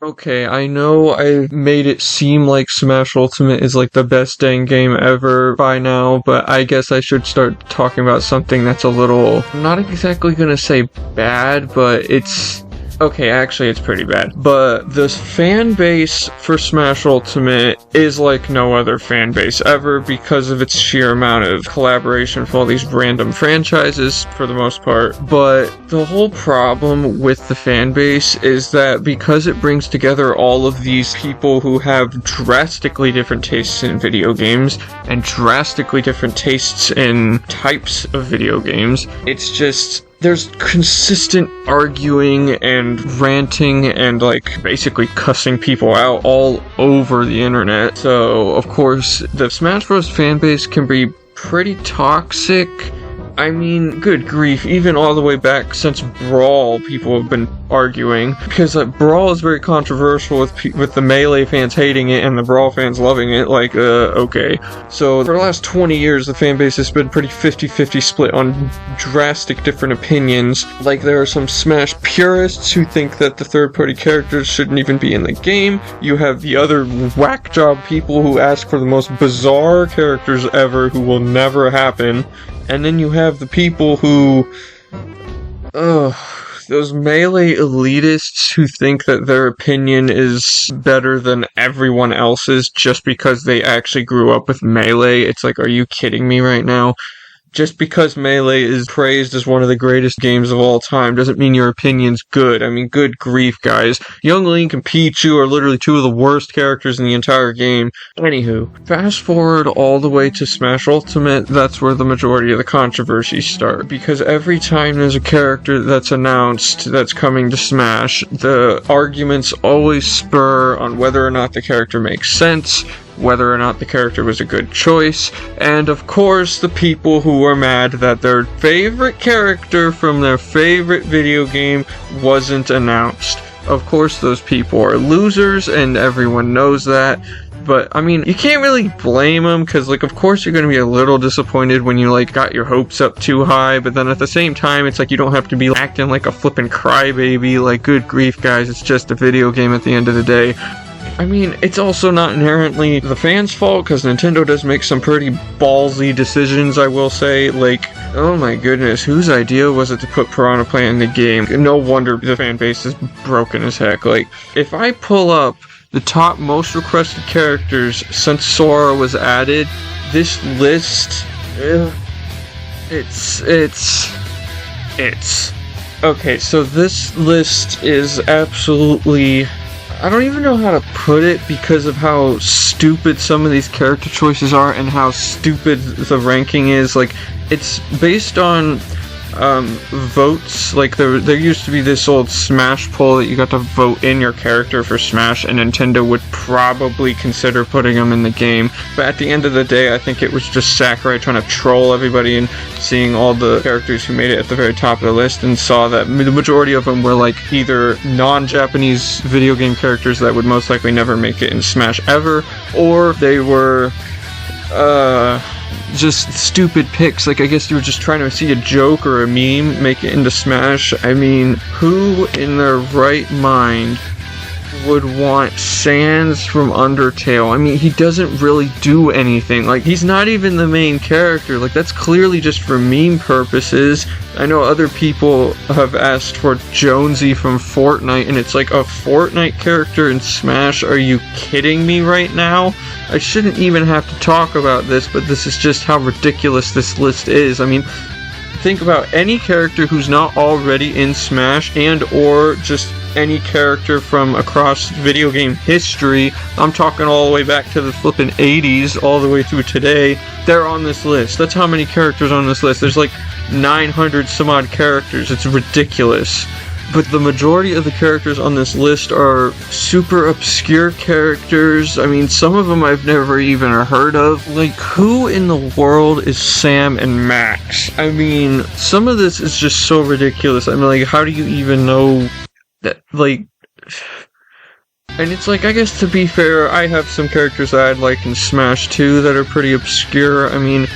Okay, I know I made it seem like Smash Ultimate is like the best dang game ever by now, but I guess I should start talking about something that's a little, I'm not exactly gonna say bad, but it's, okay, actually it's pretty bad. But the fan base for Smash Ultimate is like no other fan base ever because of its sheer amount of collaboration for all these random franchises for the most part. But the whole problem with the fan base is that because it brings together all of these people who have drastically different tastes in video games and drastically different tastes in types of video games, it's just, there's consistent arguing and ranting and like basically cussing people out all over the internet. So of course the Smash Bros fanbase can be pretty toxic. I mean, good grief, even all the way back since Brawl, people have been arguing, because Brawl is very controversial with the Melee fans hating it and the Brawl fans loving it, okay. So, for the last 20 years, the fanbase has been pretty 50-50 split on drastic different opinions. Like, there are some Smash purists who think that the third-party characters shouldn't even be in the game. You have the other whack job people who ask for the most bizarre characters ever who will never happen. And then you have the people who, those Melee elitists who think that their opinion is better than everyone else's just because they actually grew up with Melee. It's like, are you kidding me right now? Just because Melee is praised as one of the greatest games of all time doesn't mean your opinion's good. I mean, good grief, guys. Young Link and Pichu are literally two of the worst characters in the entire game. Anywho, fast forward all the way to Smash Ultimate, that's where the majority of the controversies start. Because every time there's a character that's announced that's coming to Smash, the arguments always spur on whether or not the character makes sense, whether or not the character was a good choice, and of course the people who are mad that their favorite character from their favorite video game wasn't announced. Of course those people are losers, and everyone knows that. But, I mean, you can't really blame them, because, like, of course you're gonna be a little disappointed when you, like, got your hopes up too high, but then at the same time, it's like you don't have to be acting like a flippin' crybaby, like, good grief, guys, it's just a video game at the end of the day. I mean, it's also not inherently the fans' fault, because Nintendo does make some pretty ballsy decisions, I will say. Like, oh my goodness, whose idea was it to put Piranha Plant in the game? No wonder the fan base is broken as heck. Like, if I pull up the top most requested characters since Sora was added, this list, it's... Okay, so this list is absolutely... I don't even know how to put it because of how stupid some of these character choices are and how stupid the ranking is. Like, it's based on votes. Like, there used to be this old Smash poll that you got to vote in your character for Smash, and Nintendo would probably consider putting them in the game. But at the end of the day, I think it was just Sakurai trying to troll everybody and seeing all the characters who made it at the very top of the list and saw that the majority of them were like either non-Japanese video game characters that would most likely never make it in Smash ever, or they were just stupid picks. Like, I guess you were just trying to see a joke or a meme make it into Smash. I mean, who in their right mind would want Sans from Undertale? I mean, he doesn't really do anything. Like, he's not even the main character. Like, that's clearly just for meme purposes. I know other people have asked for Jonsey from Fortnite, and it's like a Fortnite character in Smash. Are you kidding me right now? I shouldn't even have to talk about this, but this is just how ridiculous this list is. I mean, think about any character who's not already in Smash, and or just any character from across video game history. I'm talking all the way back to the flippin' 80s, all the way through today. They're on this list. That's how many characters on this list. There's like 900 some odd characters. It's ridiculous. But the majority of the characters on this list are super obscure characters. I mean, some of them I've never even heard of. Like, who in the world is Sam and Max? I mean, some of this is just so ridiculous. I mean, like, how do you even know that, like... And it's like, I guess to be fair, I have some characters that I'd like in Smash 2 that are pretty obscure. I mean,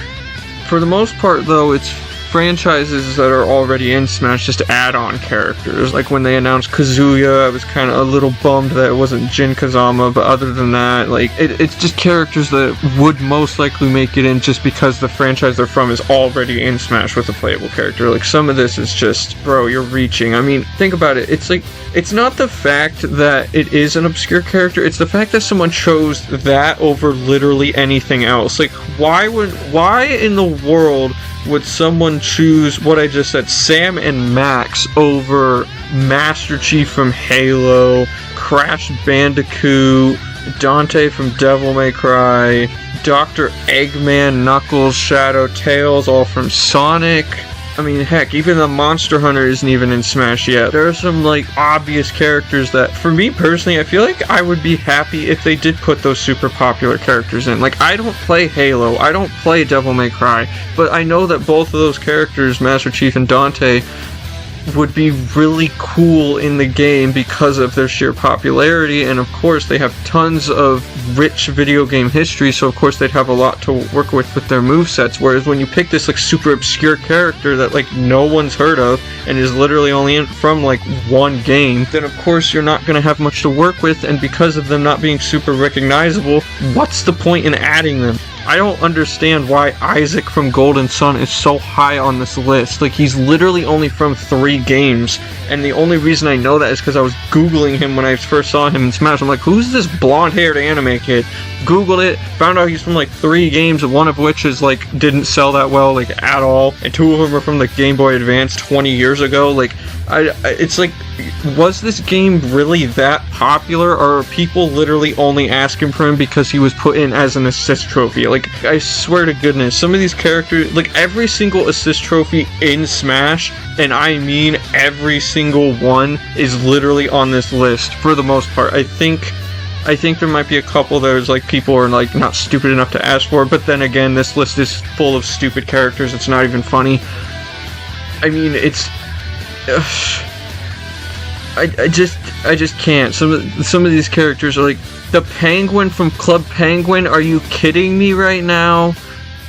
for the most part, though, it's franchises that are already in Smash just add-on characters. Like when they announced Kazuya, I was kind of a little bummed that it wasn't Jin Kazama, but other than that, like, it's just characters that would most likely make it in just because the franchise they're from is already in Smash with a playable character. Like, some of this is just, bro, you're reaching. I mean, think about it. It's like, it's not the fact that it is an obscure character, it's the fact that someone chose that over literally anything else. Like, why in the world would someone choose what I just said, Sam and Max, over Master Chief from Halo, Crash Bandicoot, Dante from Devil May Cry, Dr. Eggman, Knuckles, Shadow, Tails, all from Sonic? I mean, heck, even the Monster Hunter isn't even in Smash yet. There are some, like, obvious characters that, for me personally, I feel like I would be happy if they did put those super popular characters in. Like, I don't play Halo, I don't play Devil May Cry, but I know that both of those characters, Master Chief and Dante, would be really cool in the game because of their sheer popularity, and of course they have tons of rich video game history, so of course they'd have a lot to work with their movesets, whereas when you pick this like super obscure character that like no one's heard of and is literally only from like one game, then of course you're not going to have much to work with, and because of them not being super recognizable, what's the point in adding them? I don't understand why Isaac from Golden Sun is so high on this list. Like, he's literally only from 3 games, and the only reason I know that is because I was Googling him when I first saw him in Smash. I'm like, who's this blonde-haired anime kid? Googled it, found out he's from like 3 games, one of which is like, didn't sell that well, like, at all, and 2 of them are from the Game Boy Advance 20 years ago. Like, it's like, was this game really that popular, or are people literally only asking for him because he was put in as an assist trophy? Like, I swear to goodness, some of these characters, like, every single assist trophy in Smash, and I mean every single one, is literally on this list, for the most part. I think there might be a couple there's like people are like not stupid enough to ask for, but then again, this list is full of stupid characters. It's not even funny. I mean, it's I just can't. Some of these characters are like the Penguin from Club Penguin. Are you kidding me right now?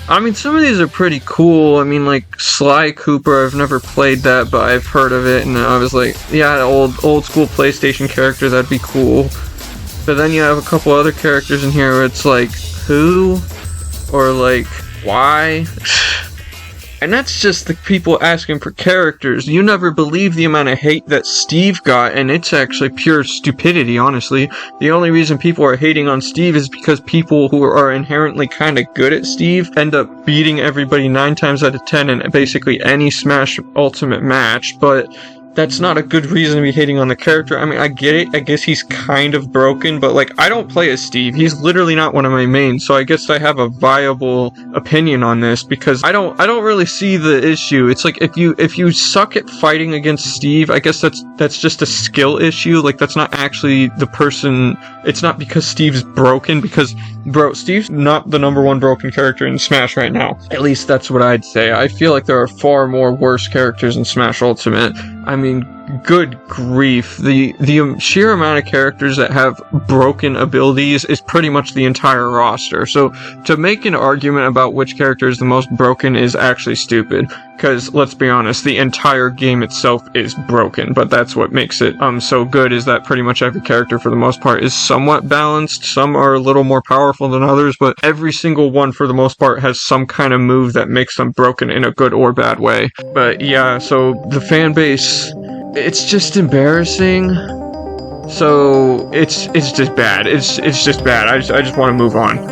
I mean, some of these are pretty cool. I mean, like Sly Cooper, I've never played that, but I've heard of it, and I was like, yeah, old school PlayStation character, that'd be cool. But then you have a couple other characters in here where it's like, who? Or like, why? And that's just the people asking for characters. You never believe the amount of hate that Steve got, and it's actually pure stupidity, honestly. The only reason people are hating on Steve is because people who are inherently kind of good at Steve end up beating everybody 9 times out of 10 in basically any Smash Ultimate match, but that's not a good reason to be hating on the character. I mean, I get it. I guess he's kind of broken, but like, I don't play as Steve. He's literally not one of my mains, so I guess I have a viable opinion on this because I don't really see the issue. It's like if you suck at fighting against Steve, I guess that's just a skill issue. Like, that's not actually the person. It's not because Steve's broken, because bro, Steve's not the number 1 broken character in Smash right now. At least that's what I'd say. I feel like there are far more worse characters in Smash Ultimate. I mean, good grief. The sheer amount of characters that have broken abilities is pretty much the entire roster. So to make an argument about which character is the most broken is actually stupid. Because, let's be honest, the entire game itself is broken, but that's what makes it so good, is that pretty much every character, for the most part, is somewhat balanced. Some are a little more powerful than others, but every single one, for the most part, has some kind of move that makes them broken in a good or bad way. But yeah, so the fan base, it's just embarrassing. So it's just bad. It's just bad. I just want to move on.